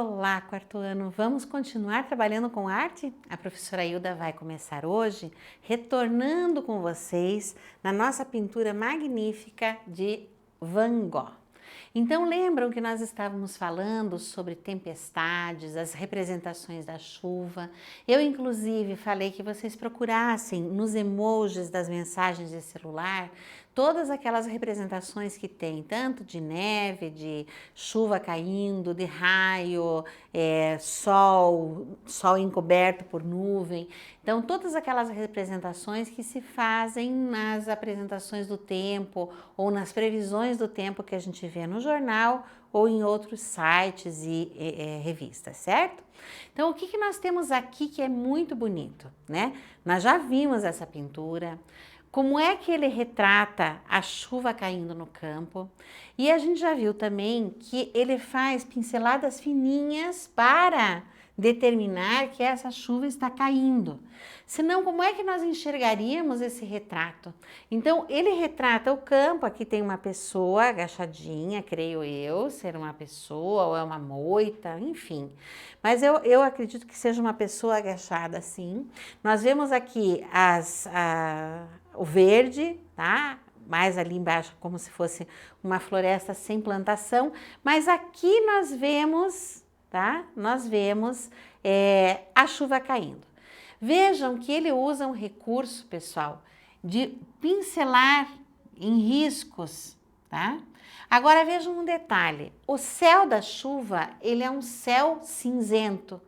Olá, quarto ano! Vamos continuar trabalhando com arte? A professora Hilda vai começar hoje retornando com vocês na nossa pintura magnífica de Van Gogh. Então lembram que nós estávamos falando sobre tempestades, as representações da chuva. Eu inclusive falei que vocês procurassem nos emojis das mensagens de celular todas aquelas representações que tem, tanto de neve, de chuva caindo, de raio, sol encoberto por nuvem. Então todas aquelas representações que se fazem nas apresentações do tempo ou nas previsões do tempo que a gente vê no jornal ou em outros sites e revistas, certo? Então o que nós temos aqui que é muito bonito, né? Nós já vimos essa pintura, como é que ele retrata a chuva caindo no campo, e a gente já viu também que ele faz pinceladas fininhas para determinar que essa chuva está caindo. Senão, como é que nós enxergaríamos esse retrato? Então, ele retrata o campo, aqui tem uma pessoa agachadinha, creio eu, ser uma pessoa ou é uma moita, enfim. Mas eu acredito que seja uma pessoa agachada, sim. Nós vemos aqui o verde, tá? Mais ali embaixo, como se fosse uma floresta sem plantação. Mas aqui nós vemos, tá? Nós vemos a chuva caindo. Vejam que ele usa um recurso, pessoal, de pincelar em riscos, tá? Agora vejam um detalhe, o céu da chuva, ele é um céu cinzento,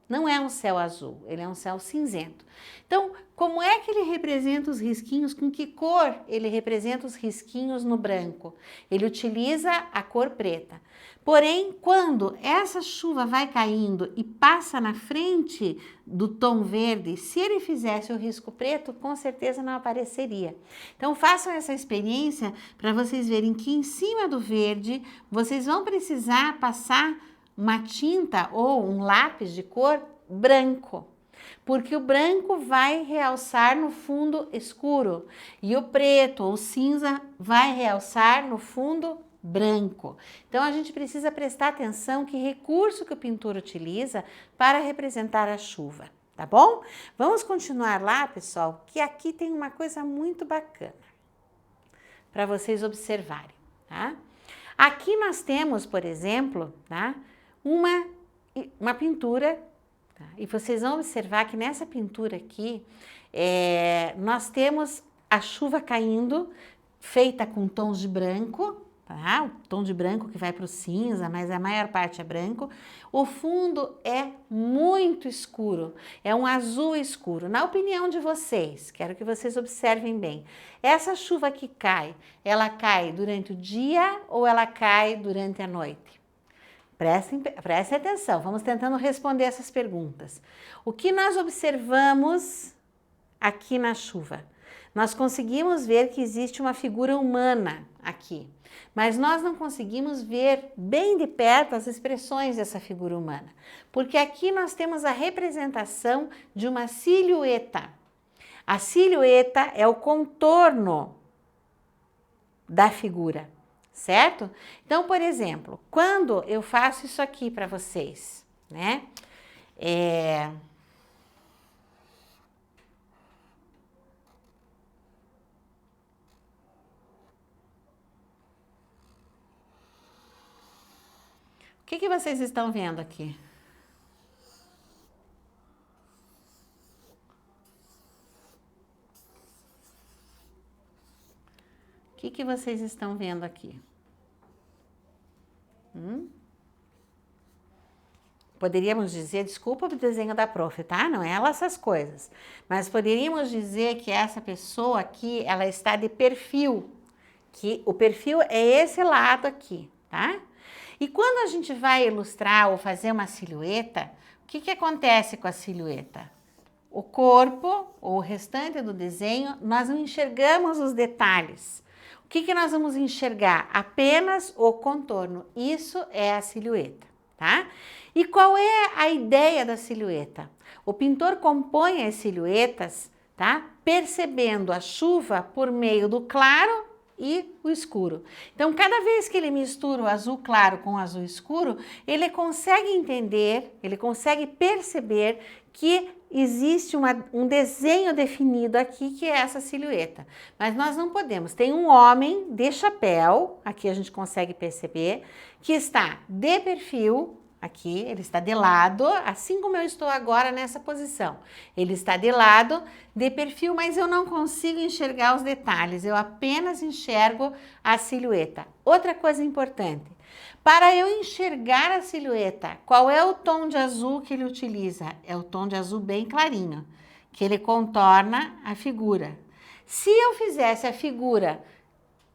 não é um céu azul, ele é um céu cinzento. Então, como é que ele representa os risquinhos? Com que cor ele representa os risquinhos no branco? Ele utiliza a cor preta. Porém, quando essa chuva vai caindo e passa na frente do tom verde, se ele fizesse o risco preto, com certeza não apareceria. Então, façam essa experiência para vocês verem que em cima do verde, vocês vão precisar passar uma tinta ou um lápis de cor branco, porque o branco vai realçar no fundo escuro e o preto ou cinza vai realçar no fundo branco. Então a gente precisa prestar atenção que recurso que o pintor utiliza para representar a chuva, tá bom? Vamos continuar lá, pessoal, que aqui tem uma coisa muito bacana para vocês observarem, tá? Aqui nós temos, por exemplo, tá? Uma pintura, tá? E vocês vão observar que nessa pintura aqui, nós temos a chuva caindo, feita com tons de branco, tá? O tom de branco que vai para o cinza, mas a maior parte é branco. O fundo é muito escuro, é um azul escuro. Na opinião de vocês, quero que vocês observem bem, essa chuva que cai, ela cai durante o dia ou ela cai durante a noite? Prestem atenção, vamos tentando responder essas perguntas. O que nós observamos aqui na chuva? Nós conseguimos ver que existe uma figura humana aqui, mas nós não conseguimos ver bem de perto as expressões dessa figura humana, porque aqui nós temos a representação de uma silhueta. A silhueta é o contorno da figura, certo? Então, por exemplo, quando eu faço isso aqui para vocês, né? O que vocês estão vendo aqui? O que vocês estão vendo aqui? Poderíamos dizer, desculpa o desenho da prof, tá? Não é ela essas coisas. Mas poderíamos dizer que essa pessoa aqui, ela está de perfil. Que o perfil é esse lado aqui, tá? E quando a gente vai ilustrar ou fazer uma silhueta, o que acontece com a silhueta? O corpo, ou o restante do desenho, nós não enxergamos os detalhes. O que nós vamos enxergar? Apenas o contorno. Isso é a silhueta, tá? E qual é a ideia da silhueta? O pintor compõe as silhuetas, tá? Percebendo a chuva por meio do claro e o escuro. Então, cada vez que ele mistura o azul claro com o azul escuro, ele consegue entender, ele consegue perceber que existe um desenho definido aqui, que é essa silhueta. Mas nós não podemos. Tem um homem de chapéu, aqui a gente consegue perceber, que está de perfil, aqui, ele está de lado, assim como eu estou agora nessa posição. Ele está de lado, de perfil, mas eu não consigo enxergar os detalhes, eu apenas enxergo a silhueta. Outra coisa importante, para eu enxergar a silhueta, qual é o tom de azul que ele utiliza? É o tom de azul bem clarinho, que ele contorna a figura. Se eu fizesse a figura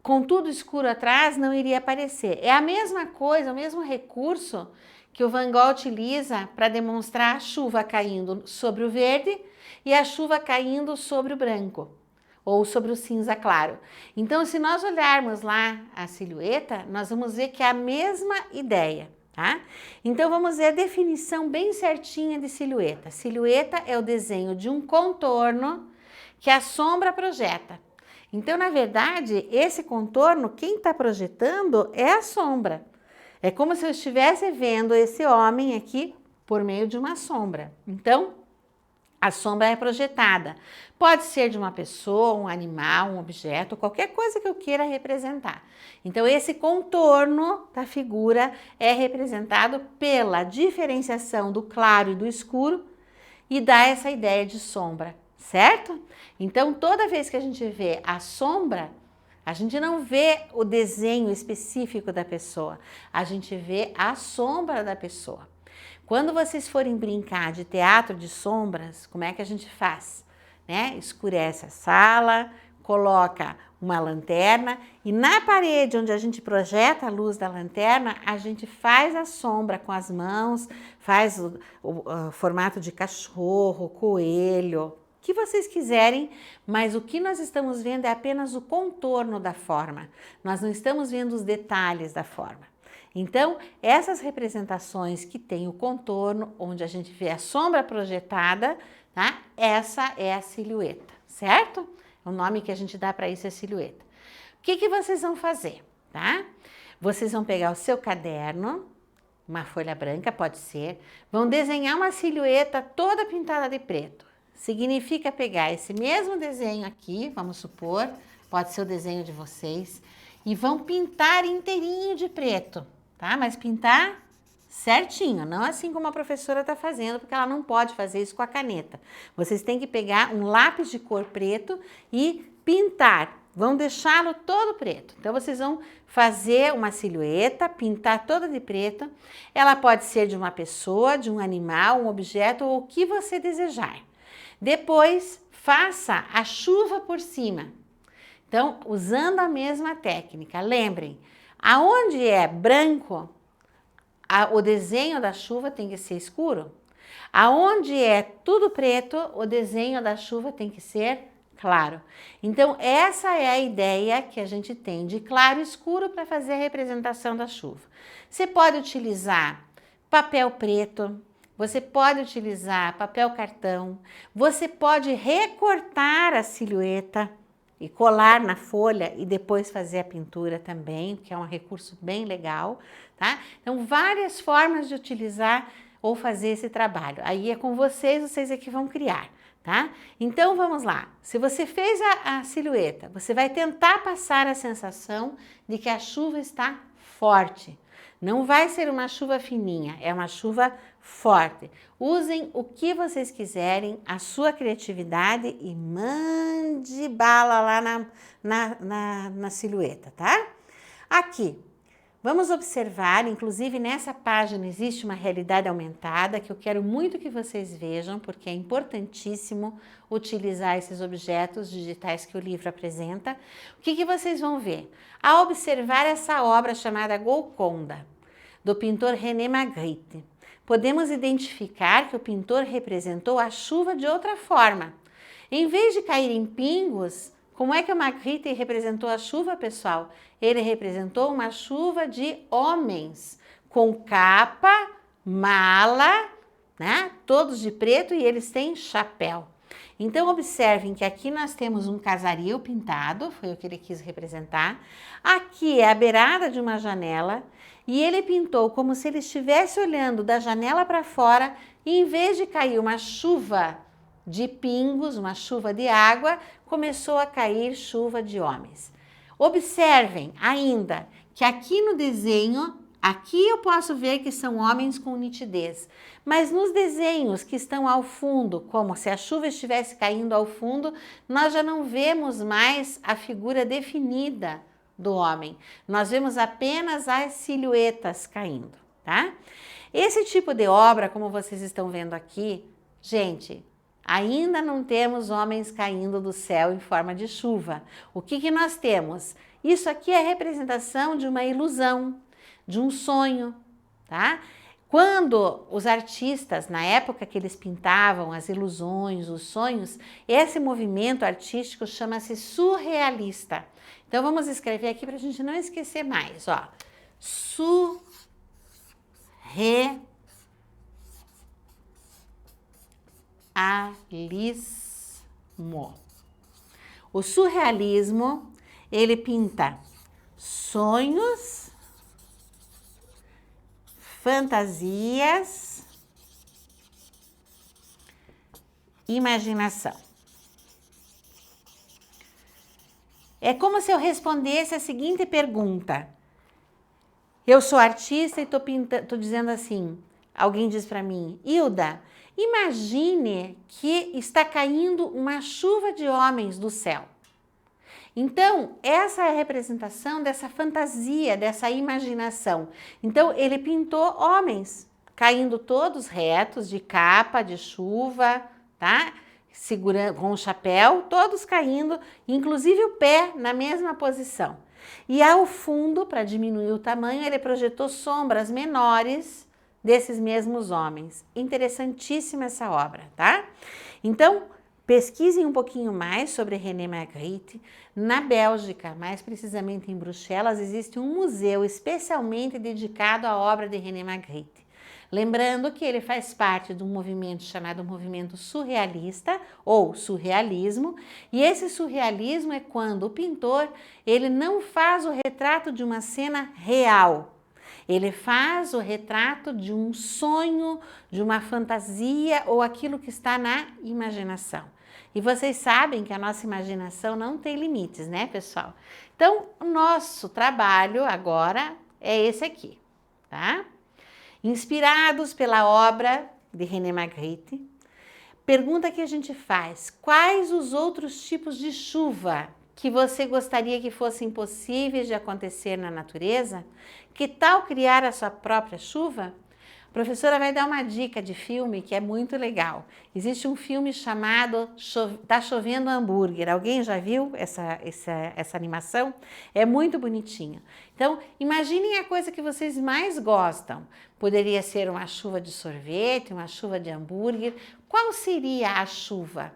com tudo escuro atrás, não iria aparecer. É a mesma coisa, o mesmo recurso que o Van Gogh utiliza para demonstrar a chuva caindo sobre o verde e a chuva caindo sobre o branco, ou sobre o cinza claro. Então, se nós olharmos lá a silhueta, nós vamos ver que é a mesma ideia, tá? Então, vamos ver a definição bem certinha de silhueta. Silhueta é o desenho de um contorno que a sombra projeta. Então, na verdade, esse contorno, quem está projetando é a sombra. É como se eu estivesse vendo esse homem aqui por meio de uma sombra. Então, a sombra é projetada. Pode ser de uma pessoa, um animal, um objeto, qualquer coisa que eu queira representar. Então, esse contorno da figura é representado pela diferenciação do claro e do escuro e dá essa ideia de sombra, certo? Então, toda vez que a gente vê a sombra, a gente não vê o desenho específico da pessoa, a gente vê a sombra da pessoa. Quando vocês forem brincar de teatro de sombras, como é que a gente faz? Né? Escurece a sala, coloca uma lanterna e na parede onde a gente projeta a luz da lanterna, a gente faz a sombra com as mãos, faz o formato de cachorro, coelho, que vocês quiserem, mas o que nós estamos vendo é apenas o contorno da forma. Nós não estamos vendo os detalhes da forma. Então, essas representações que tem o contorno, onde a gente vê a sombra projetada, tá? Essa é a silhueta, certo? O nome que a gente dá para isso é silhueta. O que que vocês vão fazer, tá? Vocês vão pegar o seu caderno, uma folha branca pode ser, vão desenhar uma silhueta toda pintada de preto. Significa pegar esse mesmo desenho aqui, vamos supor, pode ser o desenho de vocês, e vão pintar inteirinho de preto, tá? Mas pintar certinho, não assim como a professora está fazendo, porque ela não pode fazer isso com a caneta. Vocês têm que pegar um lápis de cor preto e pintar, vão deixá-lo todo preto. Então, vocês vão fazer uma silhueta, pintar toda de preto. Ela pode ser de uma pessoa, de um animal, um objeto, ou o que você desejar. Depois, faça a chuva por cima. Então, usando a mesma técnica, lembrem, aonde é branco, o desenho da chuva tem que ser escuro. Aonde é tudo preto, o desenho da chuva tem que ser claro. Então, essa é a ideia que a gente tem de claro e escuro para fazer a representação da chuva. Você pode utilizar papel preto, você pode utilizar papel cartão, você pode recortar a silhueta e colar na folha e depois fazer a pintura também, que é um recurso bem legal, tá? Então, várias formas de utilizar ou fazer esse trabalho. Aí é com vocês é que vão criar, tá? Então, vamos lá. Se você fez a silhueta, você vai tentar passar a sensação de que a chuva está forte. Não vai ser uma chuva fininha, é uma chuva forte. Usem o que vocês quiserem, a sua criatividade e mande bala lá na silhueta, tá? Aqui, vamos observar, inclusive nessa página existe uma realidade aumentada que eu quero muito que vocês vejam, porque é importantíssimo utilizar esses objetos digitais que o livro apresenta. O que vocês vão ver? Ao observar essa obra chamada Golconda, do pintor René Magritte, podemos identificar que o pintor representou a chuva de outra forma. Em vez de cair em pingos, como é que o Magritte representou a chuva, pessoal? Ele representou uma chuva de homens, com capa, mala, né? Todos de preto e eles têm chapéu. Então, observem que aqui nós temos um casaril pintado, foi o que ele quis representar. Aqui é a beirada de uma janela e ele pintou como se ele estivesse olhando da janela para fora e em vez de cair uma chuva de pingos, uma chuva de água, começou a cair chuva de homens. Observem ainda que aqui no desenho, aqui eu posso ver que são homens com nitidez, mas nos desenhos que estão ao fundo, como se a chuva estivesse caindo ao fundo, nós já não vemos mais a figura definida do homem. Nós vemos apenas as silhuetas caindo, tá? Esse tipo de obra, como vocês estão vendo aqui, gente, ainda não temos homens caindo do céu em forma de chuva. O que nós temos? Isso aqui é a representação de uma ilusão, de um sonho, tá? Quando os artistas, na época que eles pintavam as ilusões, os sonhos, esse movimento artístico chama-se surrealista. Então vamos escrever aqui para a gente não esquecer mais, ó. Surrealismo. O surrealismo, ele pinta sonhos, fantasias, imaginação. É como se eu respondesse a seguinte pergunta. Eu sou artista e tô dizendo assim, alguém diz para mim, Hilda, imagine que está caindo uma chuva de homens do céu. Então, essa é a representação dessa fantasia, dessa imaginação. Então, ele pintou homens, caindo todos retos, de capa, de chuva, tá? Segurando, com o chapéu, todos caindo, inclusive o pé na mesma posição. E ao fundo, para diminuir o tamanho, ele projetou sombras menores desses mesmos homens. Interessantíssima essa obra, tá? Então, pesquisem um pouquinho mais sobre René Magritte. Na Bélgica, mais precisamente em Bruxelas, existe um museu especialmente dedicado à obra de René Magritte. Lembrando que ele faz parte de um movimento chamado movimento surrealista ou surrealismo, e esse surrealismo é quando o pintor ele não faz o retrato de uma cena real, ele faz o retrato de um sonho, de uma fantasia ou aquilo que está na imaginação. E vocês sabem que a nossa imaginação não tem limites, né, pessoal? Então, o nosso trabalho agora é esse aqui, tá? Inspirados pela obra de René Magritte, pergunta que a gente faz: quais os outros tipos de chuva que você gostaria que fossem possíveis de acontecer na natureza? Que tal criar a sua própria chuva? A professora vai dar uma dica de filme que é muito legal. Existe um filme chamado Tá Chovendo Hambúrguer. Alguém já viu essa animação? É muito bonitinho. Então, imaginem a coisa que vocês mais gostam. Poderia ser uma chuva de sorvete, uma chuva de hambúrguer. Qual seria a chuva?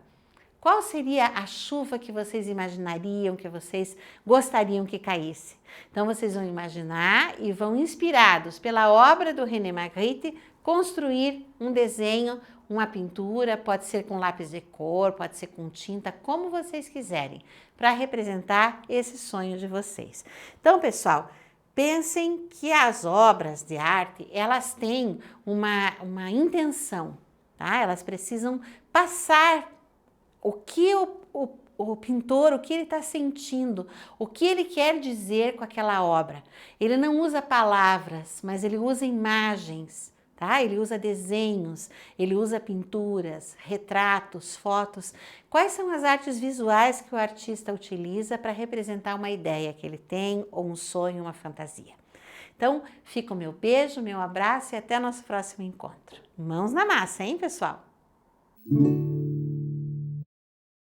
Qual seria a chuva que vocês imaginariam, que vocês gostariam que caísse? Então, vocês vão imaginar e vão, inspirados pela obra do René Magritte, construir um desenho, uma pintura, pode ser com lápis de cor, pode ser com tinta, como vocês quiserem, para representar esse sonho de vocês. Então, pessoal, pensem que as obras de arte, elas têm uma intenção, tá? Elas precisam passar o que o pintor, o que ele está sentindo, o que ele quer dizer com aquela obra. Ele não usa palavras, mas ele usa imagens, tá? Ele usa desenhos, ele usa pinturas, retratos, fotos. Quais são as artes visuais que o artista utiliza para representar uma ideia que ele tem, ou um sonho, uma fantasia? Então, fica o meu beijo, meu abraço e até nosso próximo encontro. Mãos na massa, hein, pessoal?